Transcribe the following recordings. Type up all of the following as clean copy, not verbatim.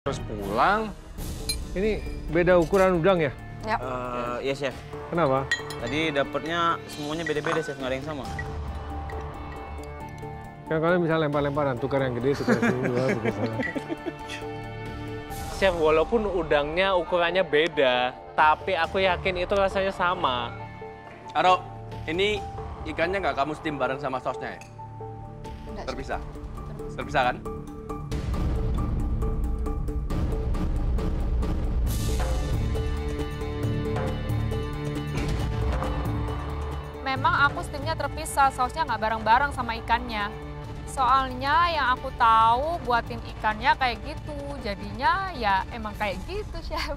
Terus pulang. Ini beda ukuran udang ya? Ya. Iya, Chef. Kenapa? Tadi dapatnya semuanya beda-beda, Chef. Nggak ada yang sama. Kan kalian bisa lempar-lemparan, tukar yang gede, tukar yang dua, begitu. Chef, walaupun udangnya ukurannya beda, tapi aku yakin itu rasanya sama. Aro, ini ikannya nggak kamu steam bareng sama sausnya ya? Terpisah? Terpisah kan? Memang aku steamnya terpisah, sausnya nggak bareng-bareng sama ikannya. Soalnya yang aku tahu buatin ikannya kayak gitu, jadinya ya emang kayak gitu, Chef.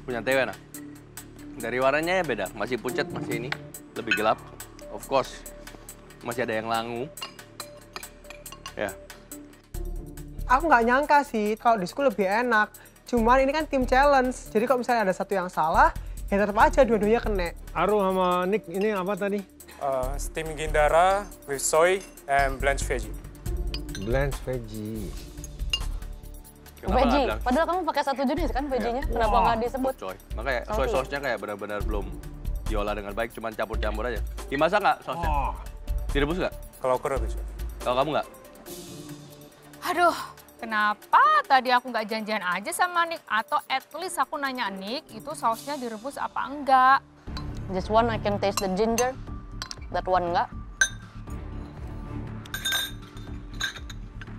Punya Tewe, nah. Dari warnanya ya beda, masih pucat, masih ini. Lebih gelap, of course. Masih ada yang langu. Ya. Aku nggak nyangka sih kalau di school lebih enak. Cuman ini kan tim challenge, jadi kalau misalnya ada satu yang salah, ya tetap aja dua-duanya kena. Aru sama Nick, ini apa tadi? Steam gindara with soy and blanched veggie. Blanched veggie. Kenapa Veggie, nggak bilang? padahal kamu pakai satu jenis kan veggie-nya, kenapa nggak disebut? Coy, makanya Salty. soy sauce-nya kayak benar-benar belum diolah dengan baik, cuman campur-campur aja. Dimasak nggak sausnya? Oh. Direbus nggak? Kalau aku rebus, Chef. Kalau kamu nggak? Aduh, kenapa tadi aku nggak janjian aja sama Nick? Atau at least aku nanya Nick, itu sausnya direbus apa enggak? This one I can taste the ginger, that one nggak.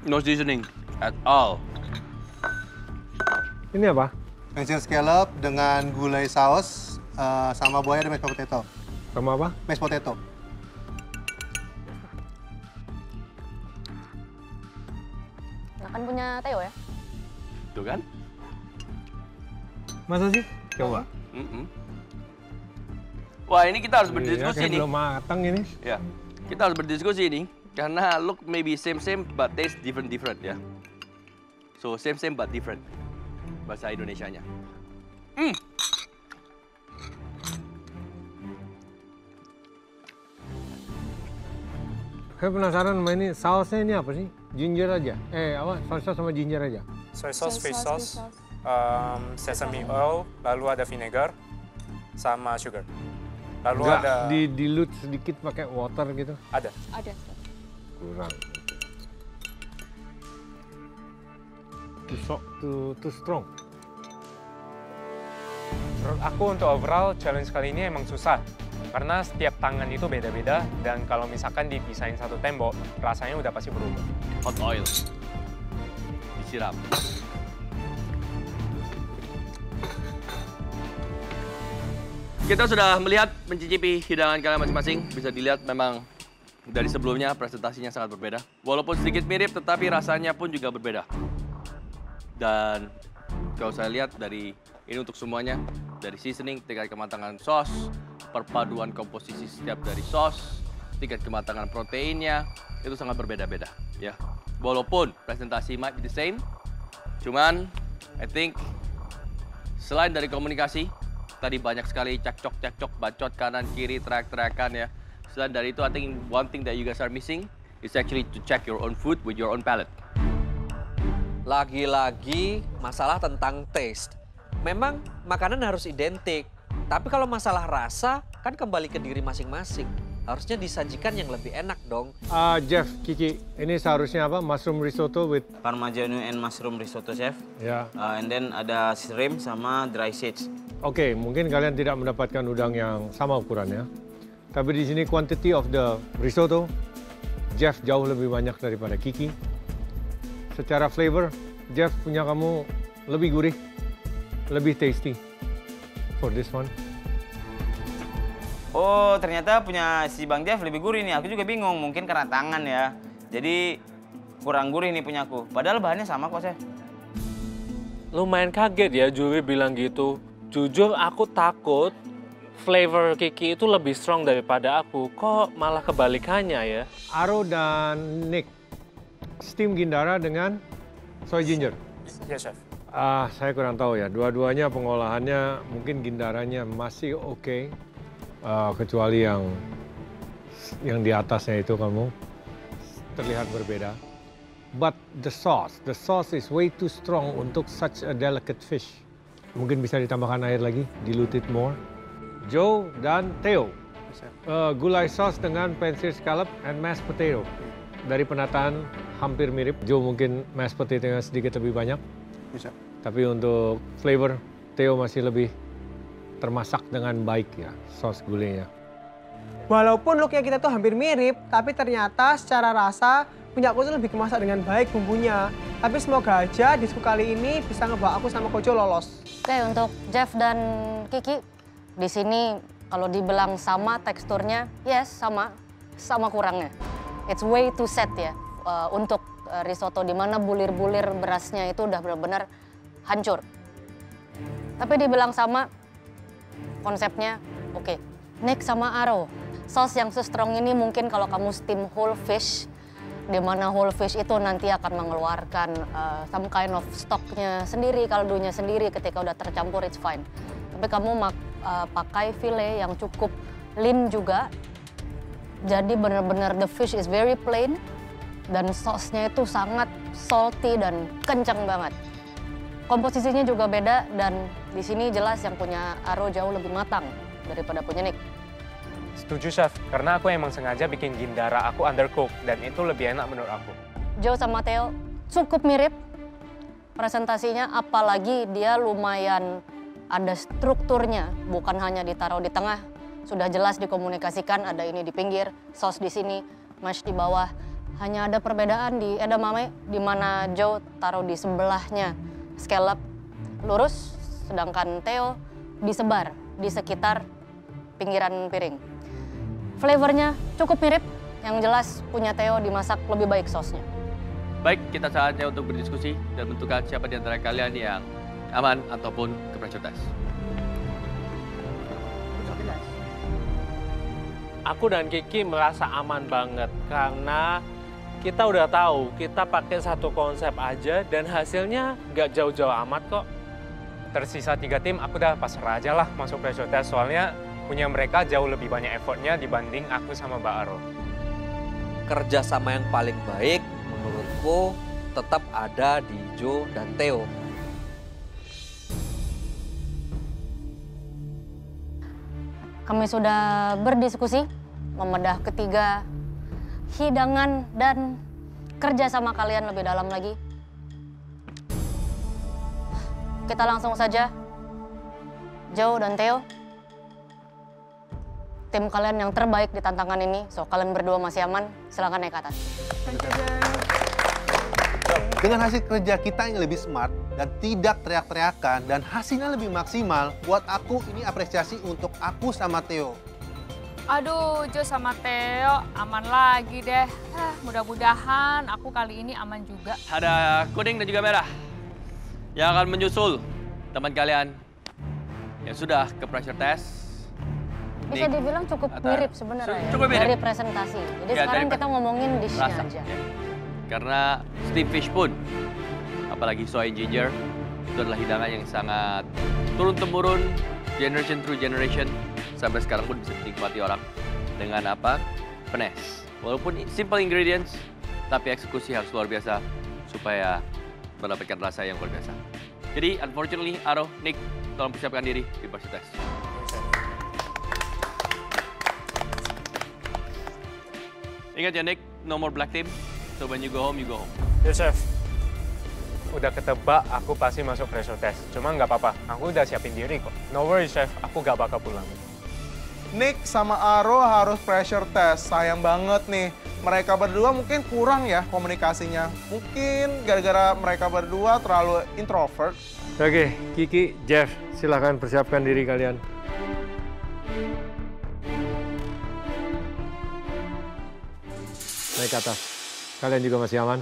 No seasoning at all. Ini apa? Basil scallop dengan gulai saus sama buaya dan mashed potato. Sama apa? Mashed potato. Nah kan punya Theo ya. Tuh kan? Masa sih? Coba. Mm-mm. Wah, ini kita harus Iya, berdiskusi kayak nih. belum matang ini. Ya, kita harus berdiskusi nih. Karena look maybe same but taste different ya. So same but different. Bahasa Indonesianya. Saya penasaran sama ini, sausnya ini apa sih? Ginger aja? Apa? Soy sauce sama ginger aja? Soy sauce, fish sauce, sesame oil, lalu ada vinegar, sama sugar. Lalu Enggak ada... dilute sedikit pakai water gitu? Ada. Ada. Kurang. Too strong. Menurut aku untuk overall challenge kali ini emang susah. Karena setiap tangan itu beda-beda dan kalau misalkan dipisahin satu tembok, rasanya udah pasti berubah. Hot oil. Disiram. Kita sudah melihat, mencicipi hidangan kalian masing-masing. Bisa dilihat memang dari sebelumnya presentasinya sangat berbeda. Walaupun sedikit mirip, tetapi rasanya pun juga berbeda. Dan kalau saya lihat dari ini untuk semuanya, dari seasoning, tingkat kematangan sauce, perpaduan komposisi setiap dari sauce, tingkat kematangan proteinnya, itu sangat berbeda-beda. Ya. Walaupun presentasi might be the same, cuman I think selain dari komunikasi, tadi banyak sekali cekcok, bacot kanan kiri, teriak-teriakan ya. Selain dari itu, I think one thing that you guys are missing is actually to check your own food with your own palate. Lagi-lagi masalah tentang taste. Memang makanan harus identik, tapi kalau masalah rasa kan kembali ke diri masing-masing. Harusnya disajikan yang lebih enak dong. Jeff, Kiki, ini seharusnya apa? Mushroom risotto with... Parmigiano and mushroom risotto, Chef. Ya. And then ada shrimp sama dry sage. Oke, mungkin kalian tidak mendapatkan udang yang sama ukurannya. Tapi di sini quantity of the risotto, Jeff jauh lebih banyak daripada Kiki. Secara flavor, Jeff punya kamu lebih gurih, lebih tasty for this one. Oh, ternyata punya si Bang Jeff lebih gurih nih. Aku juga bingung, mungkin karena tangan ya. Jadi kurang gurih nih punyaku. Padahal bahannya sama kok, Chef. Lumayan kaget ya juri bilang gitu. Jujur aku takut flavor Kiki itu lebih strong daripada aku. Kok malah kebalikannya ya? Aro dan Nick, steam gindara dengan soy ginger. Ya, Chef. Saya kurang tahu ya, dua-duanya pengolahannya mungkin gindaranya masih oke. Kecuali yang di atasnya itu kamu terlihat berbeda. But the sauce is way too strong untuk such a delicate fish. Mungkin bisa ditambahkan air lagi, dilute it more. Joe dan Theo, gulai sauce dengan pansir scallop and mashed potato. Dari penataan hampir mirip. Joe mungkin mashed potato-nya sedikit lebih banyak. Bisa. Tapi untuk flavor, Theo masih lebih termasak dengan baik ya, saus gulainya. Walaupun looknya kita tuh hampir mirip, tapi ternyata secara rasa punya aku tuh lebih kemasak dengan baik bumbunya. Tapi semoga aja disku kali ini bisa ngebawa aku sama Kojo lolos. Oke, untuk Jeff dan Kiki, di sini kalau dibilang sama teksturnya, yes sama kurangnya. It's way too set ya untuk risotto di mana bulir-bulir berasnya itu udah benar-benar hancur. Tapi dibilang sama, konsepnya oke. Nick sama Aro, sauce yang se-strong ini mungkin kalau kamu steam whole fish, di mana whole fish itu nanti akan mengeluarkan some kind of stocknya sendiri, kaldunya sendiri ketika udah tercampur, it's fine. Tapi kamu pakai fillet yang cukup lean juga, jadi benar-benar the fish is very plain, dan sausnya itu sangat salty dan kencang banget. Komposisinya juga beda, dan di sini jelas yang punya Aro jauh lebih matang daripada punya Nick. Setuju, Chef. Karena aku emang sengaja bikin gindara aku undercook, dan itu lebih enak menurut aku. Joe sama Theo cukup mirip presentasinya, apalagi dia lumayan ada strukturnya, bukan hanya ditaruh di tengah, sudah jelas dikomunikasikan, ada ini di pinggir, saus di sini, mash di bawah. Hanya ada perbedaan di edamame, di mana Joe taruh di sebelahnya scallop lurus, sedangkan Theo disebar di sekitar pinggiran piring. Flavornya cukup mirip, yang jelas punya Theo dimasak lebih baik sausnya. Baik, kita saatnya untuk berdiskusi dan menentukan siapa di antara kalian yang aman ataupun ke pressure test. Aku dan Kiki merasa aman banget karena kita udah tahu kita pakai satu konsep aja dan hasilnya nggak jauh-jauh amat kok. Tersisa 3 tim, aku udah pasrah aja lah masuk pressure test, soalnya punya mereka jauh lebih banyak effortnya dibanding aku sama Mbak Aro. Kerjasama yang paling baik menurutku tetap ada di Joe dan Theo. Kami sudah berdiskusi, membedah ketiga hidangan dan kerja sama kalian lebih dalam lagi. Kita langsung saja, Joe dan Theo. Tim kalian yang terbaik di tantangan ini, so kalian berdua masih aman, silahkan naik ke atas. Dengan hasil kerja kita yang lebih smart dan tidak teriak-teriakan dan hasilnya lebih maksimal, buat aku ini apresiasi untuk aku sama Theo. Aduh, Jo sama Theo aman lagi deh. Mudah-mudahan aku kali ini aman juga. Ada kuning dan juga merah yang akan menyusul teman kalian yang sudah ke pressure test. Bisa dibilang cukup mirip sebenarnya cukup mirip dari presentasi. Jadi ya, sekarang kita ngomongin dish-nya aja. Ya. Karena steamed fish pun, apalagi soy and ginger, itu adalah hidangan yang sangat turun-temurun, generation through generation, sampai sekarang pun bisa dinikmati orang. Dengan apa? Penes. Walaupun simple ingredients, tapi eksekusi harus luar biasa supaya mendapatkan rasa yang luar biasa. Jadi, unfortunately, Aro, Nick, tolong persiapkan diri di pressure test. Ingat ya, Nick, no more black team. So when you go home, you go home. Yes, Chef. Udah ketebak aku pasti masuk pressure test. Cuma nggak apa-apa, aku udah siapin diri kok. No worries, Chef, aku nggak bakal pulang. Nick sama Aro harus pressure test. Sayang banget nih. Mereka berdua mungkin kurang ya komunikasinya. Mungkin gara-gara mereka berdua terlalu introvert. Oke, Kiki, Jeff, silahkan persiapkan diri kalian. Naik ke atas. Kalian juga masih aman?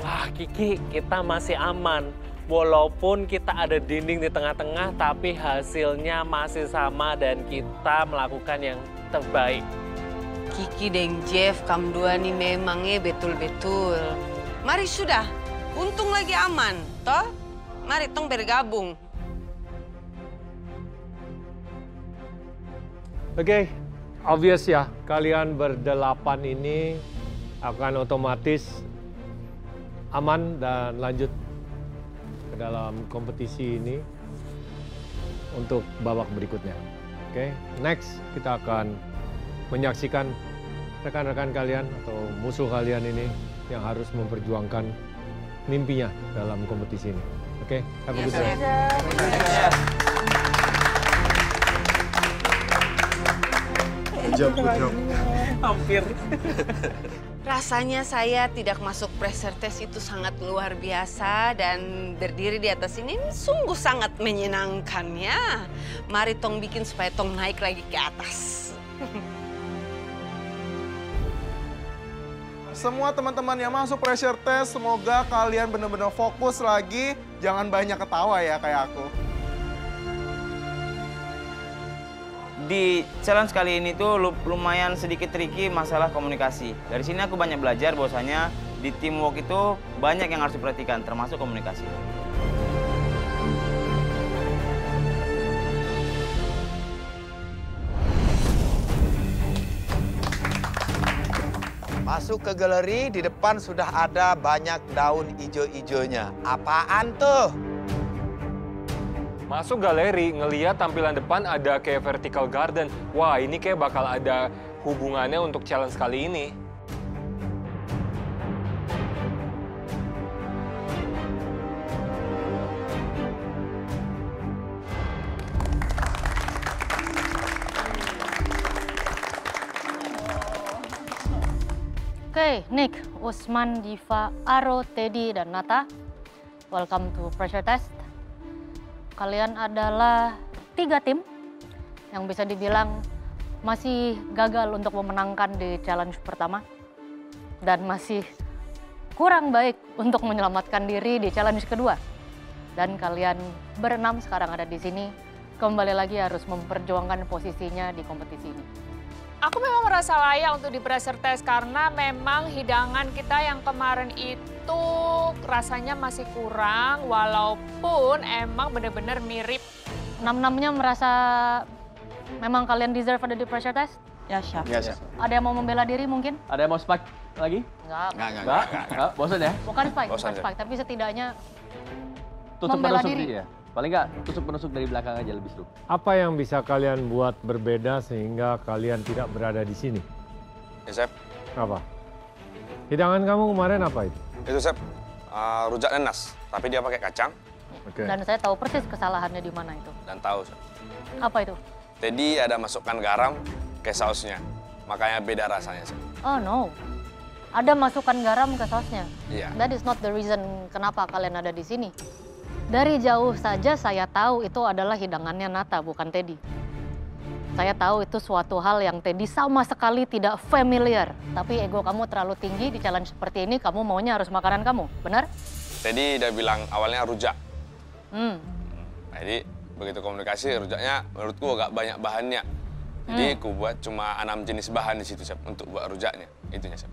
Wah, Kiki, kita masih aman. Walaupun kita ada dinding di tengah-tengah, tapi hasilnya masih sama dan kita melakukan yang terbaik. Kiki dan Jeff, kamu dua nih memangnya betul-betul. Mari sudah, untung lagi aman, toh? Mari tong bergabung. Oke, obvious ya, kalian berdelapan ini akan otomatis aman dan lanjut ke dalam kompetisi ini untuk babak berikutnya. Oke, next kita akan menyaksikan rekan-rekan kalian atau musuh kalian ini yang harus memperjuangkan mimpinya dalam kompetisi ini. Oke, have a good day. Good job. Hampir. Rasanya saya tidak masuk pressure test itu sangat luar biasa dan berdiri di atas ini sungguh sangat menyenangkan ya. Mari tong bikin supaya tong naik lagi ke atas. Semua teman-teman yang masuk pressure test, semoga kalian benar-benar fokus lagi. Jangan banyak ketawa ya kayak aku. Di challenge kali ini tuh lumayan sedikit tricky masalah komunikasi. Dari sini aku banyak belajar bahwasanya di teamwork itu banyak yang harus diperhatikan, termasuk komunikasi. Masuk ke galeri, di depan sudah ada banyak daun ijo-ijonya. Apaan tuh? Masuk galeri, ngeliat tampilan depan ada kayak vertical garden. Wah, ini kayak bakal ada hubungannya untuk challenge kali ini. Oke, Nick, Usman, Diva, Aro, Teddy, dan Nata. Welcome to Pressure Test. Kalian adalah 3 tim yang bisa dibilang masih gagal untuk memenangkan di challenge pertama. Dan masih kurang baik untuk menyelamatkan diri di challenge kedua. Dan kalian berenam sekarang ada di sini, kembali lagi harus memperjuangkan posisinya di kompetisi ini. Aku memang merasa layak untuk di pressure test karena memang hidangan kita yang kemarin itu rasanya masih kurang walaupun emang benar-benar mirip. 6-6-nya merasa memang kalian deserve ada di pressure test? Ya, siap. Yes. Ada yang mau membela diri mungkin? Ada yang mau spike lagi? Enggak. Bosan ya? Bukan spike, tapi setidaknya Tutup membela penusuk diri. ya? Paling nggak tusuk penusuk dari belakang aja lebih seru. Apa yang bisa kalian buat berbeda sehingga kalian tidak berada di sini? Ya, Chef. Apa? Hidangan kamu kemarin apa itu? Itu, Chef. Rujak nanas, tapi dia pakai kacang. Oke. Dan saya tahu persis kesalahannya di mana itu. Dan tahu, Chef. Apa itu? Tadi ada masukkan garam ke sausnya, makanya beda rasanya, Chef. Oh no, ada masukan garam ke sausnya. Iya. That is not the reason kenapa kalian ada di sini. Dari jauh saja saya tahu itu adalah hidangannya Nata, bukan Teddy. Saya tahu itu suatu hal yang Teddy sama sekali tidak familiar. Tapi ego kamu terlalu tinggi di challenge seperti ini, kamu maunya harus makanan kamu, benar? Teddy udah bilang awalnya rujak. Hmm. Jadi begitu komunikasi, rujaknya menurutku agak banyak bahannya. Jadi aku buat cuma 6 jenis bahan di situ, Chef, untuk buat rujaknya. Itunya, Chef.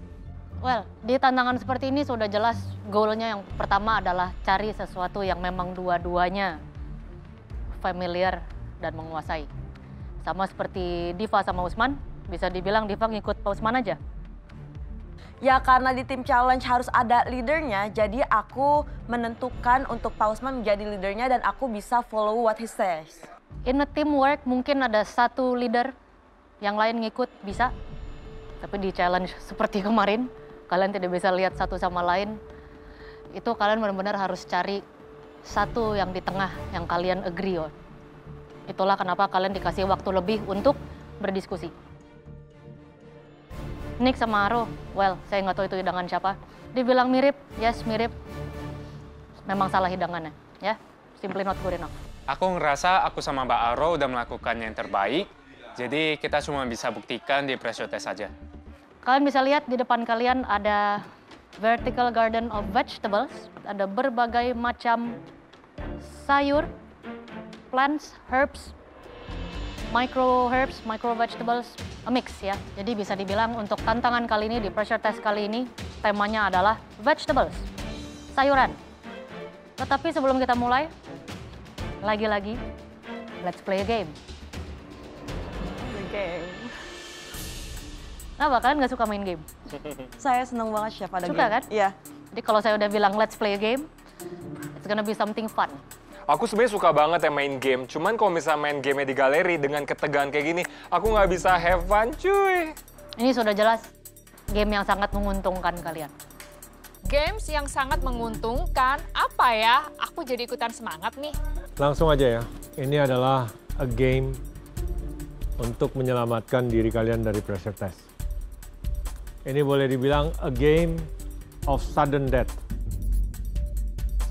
Well, di tantangan seperti ini sudah jelas goalnya yang pertama adalah cari sesuatu yang memang dua-duanya familiar dan menguasai. Sama seperti Diva sama Usman, bisa dibilang Diva ngikut Pak Usman aja. Ya karena di tim challenge harus ada leadernya, jadi aku menentukan untuk Pak Usman menjadi leadernya dan aku bisa follow what he says. In a teamwork mungkin ada satu leader, yang lain ngikut bisa. Tapi di challenge seperti kemarin, kalian tidak bisa lihat satu sama lain. Itu kalian benar-benar harus cari satu yang di tengah yang kalian agree on. Itulah kenapa kalian dikasih waktu lebih untuk berdiskusi. Nick sama Aro, well, saya nggak tahu itu hidangan siapa. Dibilang mirip, yes mirip. Memang salah hidangannya, ya. Simply not good enough. Aku ngerasa aku sama Mbak Aro udah melakukan yang terbaik. Jadi kita cuma bisa buktikan di pressure test saja. Kalian bisa lihat di depan kalian ada vertical garden of vegetables. Ada berbagai macam sayur, plants, herbs, micro vegetables, a mix ya. Jadi bisa dibilang untuk tantangan kali ini, di pressure test kali ini, temanya adalah vegetables, sayuran. Tetapi sebelum kita mulai, lagi-lagi, let's play a game. Kenapa? Kalian nggak suka main game? Saya seneng banget Chef ada Suka game. kan? Iya. Jadi kalau saya udah bilang let's play a game, it's gonna be something fun. Aku sebenarnya suka banget ya main game. Cuman kalau misalnya main gamenya di galeri dengan ketegangan kayak gini, aku nggak bisa have fun, cuy. Ini sudah jelas game yang sangat menguntungkan kalian. Games yang sangat menguntungkan, apa ya? Aku jadi ikutan semangat nih. Langsung aja ya, ini adalah a game untuk menyelamatkan diri kalian dari pressure test. Ini boleh dibilang a game of sudden death.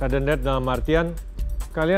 Sudden death dalam artian kalian